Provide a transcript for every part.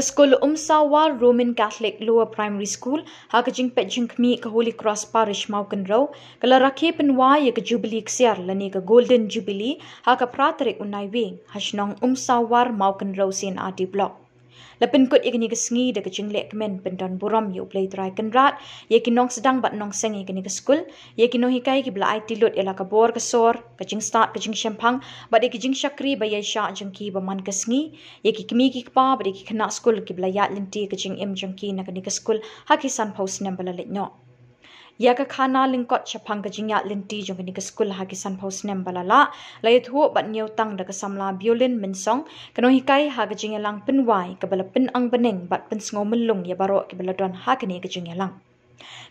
Skul Umsawwar Roman Catholic Lower Primary School ha ka jingpeit jingkhmih ka Holy Cross Parish Mawkynrew kala rakhe pynwai ka Jubili Ksiar lani ka Golden Jubilee ha ka tarik Naiwieng ha Shnong Umsawwar Mawkynrew C&RD Block. La pynkut ikani ka sngi da ka jinglehkmen pyndonburom yu Blei Trai Kynrad ye ki nongsdang bat nongseng ikani ka Skul ye ki nonghikai ki aiti ela ka bor ka sor ka jingstad ka jingshemphang bat ki jingshakri baiaishah kiba man ka sngi ye ki kiba bat ki khana Skul ki linti ka jingim na ka Skul ha ki san post nembala letno ya ka khana lingkot chaphang ka jingya linti jong ka Skul ha ki san post nembala la thu bat new tang da ka Samla Biolin Mynsong ka nonghikai ha ka jingelang pynwai ka bala ang beneng bat pensngomulung ya baro ki bala don ha ka ni ka jingelang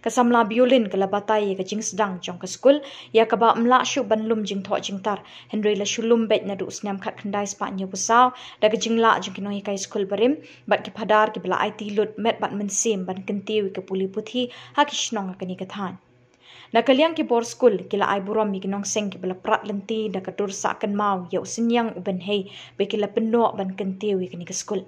ka Samla Biolin ka labatai ka jingstad jong ka Skul ya ka ba mla shu banlum jingtho jingtar henry la shulum bet na du snam khat khandai spa nyu pusaw da ka jingla jong nonghikai Skul barim bat ki phadar ki bala aiti lut met bat mensim ban kentiu ka puli puthi ha ki Shnong ka ni ka than nakaliang ki bor Skul kila ai burom mi ki nongseng ki bala prat lenti da ka tur sa kan mau yau sinyang uben hei be ki la penno ban kentiu ka ni ka Skul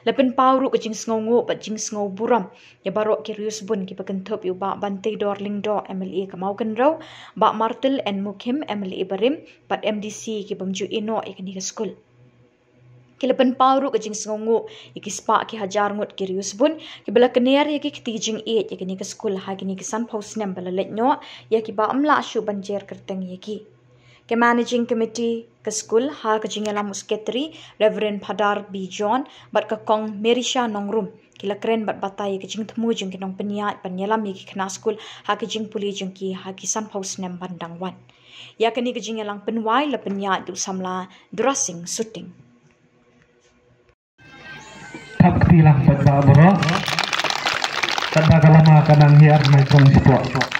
Lepen pauru ke jingsngongo bat jingshemphang ya baro ki rius bun ki pakenthop yu ba bante dorling do MLA ka Mawkynrew ba martel en mukhim MLA barim bat MDC ki bamju ino ikani ka Skul Kilepen pauru ke jingsngongo iki spa ki hajar ngut ki rius bun ki bala kener ki tijing 8 ikani ka Skul ha kini ki san post nem bala letnyo ya ki ba amla shu banjer kerteng yaki ke managing committee ke Skul ha ke jingelam secretary Reverend Padar B John bat ka kong Merisha nongrum kila kren bat batai ke jingthmu jing ki nong peniat panyelam ki khna Skul ha ke jingpuli jing ki ha ki san post nem bandang wan ya kani ke jingelang pynwai la peniat du samla dressing shooting Khylliap Hun Jrut kada kalama kanang hiar mai kong sport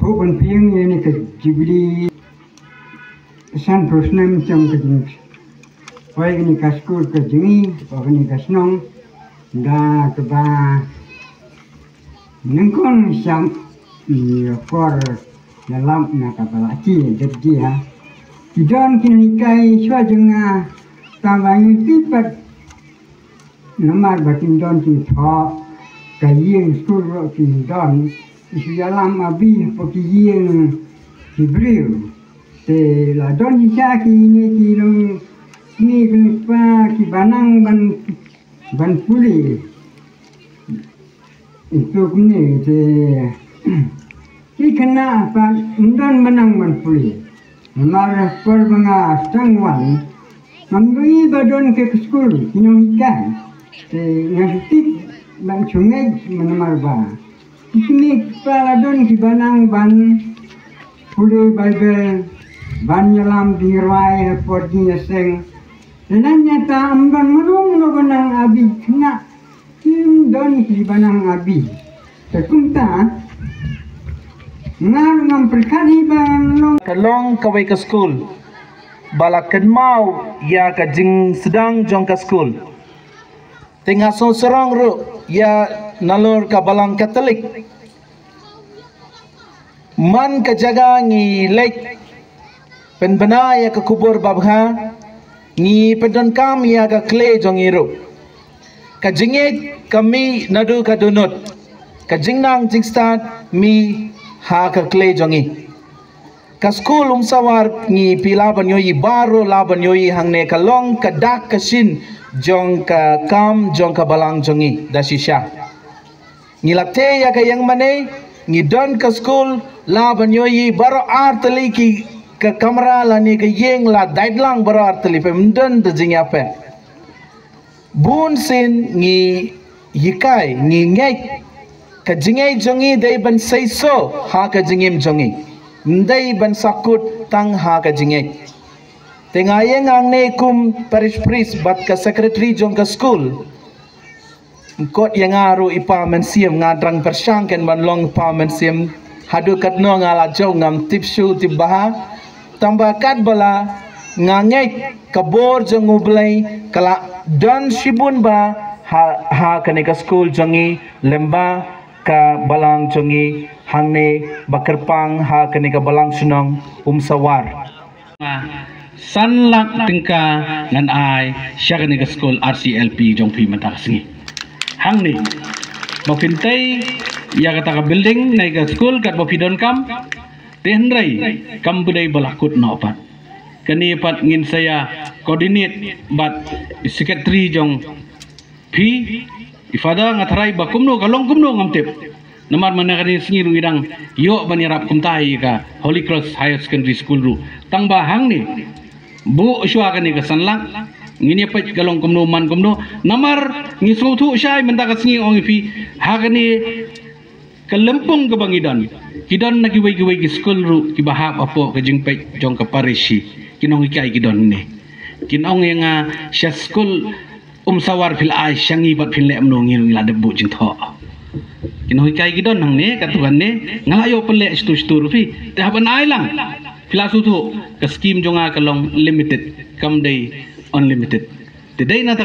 Pun piang ini ke Jubilee san prosnem jam ke jing wai ini ke Skul ke jingi ini ke Shnong da ke ba nengkon siam for dalam nak apa lagi jadi ya kidon kini kai shwa jenga tambang tipat nomor batin don ki tho kayeng Skul ro ki don isu dalam abi pokiyeng Jubilee te la don jingshakri ni ki long ni pa ki banang ban puli itu ni te ki kena pa don banang ban puli mar per banga stangwan mangui badon ke Skul nonghikai te ngastik ban sungai menamar ba Ini paladon ki banang ban puli Bible ban yalam dirai for jinglehkmen dan nyata amban merung no banang abi kena kim don ki banang abi tekunta ngar ngam perkani ban long kalong kawai ka Skul balakan mau ya ka jingstad jong ka Skul tengah sorong ru ya nalor ka balang Katolik man ka jaga ngi lek penbena ya ka kubur babha ngi pedon kam ya ka kle jongiru ka jinget kami nadu ka donut ka jingnang jingstad mi ha ka kle jongi ka Skul Umsawwar ngi pila banyoyi baro la banyoyi hangne ka long ka dak ka shin jong ka kam jong ka balang jongi da shisha ngilate ya ka yang mane ngidon ka Skul la banyoyi baro artali ki ka kamera la ni ka yeng la daidlang baro artali pe mdon de jingya pe bun sin ngi yikai ngi ngai ka jingai jongi dai ban saiso ha ka jingim jongi ndai ban sakut tang ha ka jingai tengayeng angne kum parish priest bat ka secretary jong ka Skul kot yang aru ipa mensiam ngadrang persangken ban long pa mensiam hadu katno ngala jong ngam tipshu tibaha tambakat bala ngangek kabor jong ublei kala don shibun ba ha kane ka Skul jongi lemba ka balang jongi hangne bakerpang ha kene ka balang Shnong Umsawwar sanlak tingka ngan ai syakni ka Skul Rclp jong phi mata sngi hangne Mawkyntai ya kata ka building nai ka Skul kat bo pidon kam tenrai kam budai balakut no pat kani pat ngin saya coordinate bat secretary jong phi ifada ngatharai ba kumno kalong kumno ngamtep namar manakani sngi rungidang yo banirap kumtai ka Holy Cross Higher Secondary School ru tangba hangni bu syua kani ka sanlang ngini pat kalong kumno man kumno namar ngisau thu syai menta ka sngi ong fi hagani kalempung ke bangidan kidon na giwai ki school ru ki bahap apo ke jingpeit jong ka parish ki nonghikai kidon ni kinong yang sya Skul Umsawwar fil ai shangi bat fil lem no ngil la debu jing tho kinonghikai kidon nang ne katuan ne ngalayo pele stu rufi tah ban ai lang filasu thu ka scheme jonga kalong limited kam day unlimited today na